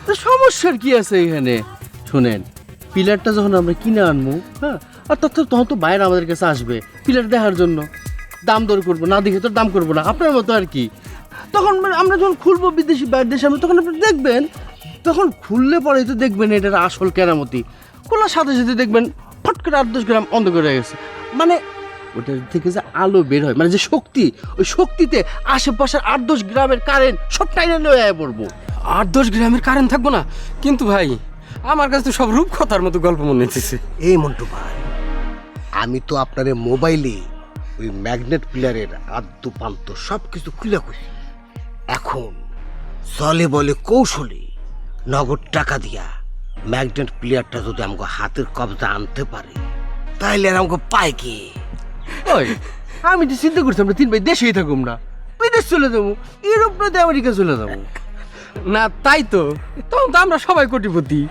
তো সমস্যার কি আছে এখানে? শুনেন, পিলারটা যখন আমরা কিনে আনবো, হ্যাঁ, আর তখন তো বাইরে আমাদের কাছে আসবে পিলার দেখার জন্য। দাম দর করবো না, দেখে তো দাম করবো না, আপনার মতো আর কি। তখন আমরা যখন খুলবো বিদেশি বাইরের দেশে আমরা, তখন আপনি দেখবেন, তখন খুললে পরেই তো দেখবেন এটার আসল কেরামতি। খোলার সাথে সাথে দেখবেন ফট করে 8-10 গ্রাম অন্ধকার হয়ে গেছে। মানে ওটার থেকে যে আলো বের হয়, মানে যে শক্তি, ওই শক্তিতে আশেপাশের 8-10 গ্রামের কারেন্ট সব টাইনে লয়ে পড়বো। 8-10 গ্রামের কারেন্ট থাকবো না? কিন্তু ভাই, আমার কাছে তো সব রূপকথার মতো গল্প মনে হচ্ছে। এই মন্টু ভাই, আমি তো আপনার মোবাইলে ওই ম্যাগনেট প্লেয়ারের আদ্য পান্ত সব কিছু খুলে খুলি। এখন চলে বলে কৌশলে নগদ টাকা দিয়া ম্যাগনেট প্লেয়ারটা যদি আমাকে হাতের কবজা আনতে পারে, তাইলে আর আমাকে পায় কি? ওই আমি তো চিন্তা করছি আমরা 3 ভাই দেশেই থাকুম না, বিদেশ চলে যাবো, ইউরোপ নয়তো আমেরিকা চলে যাবো। না তাই তো, তখন তো আমরা সবাই কোটিপতি।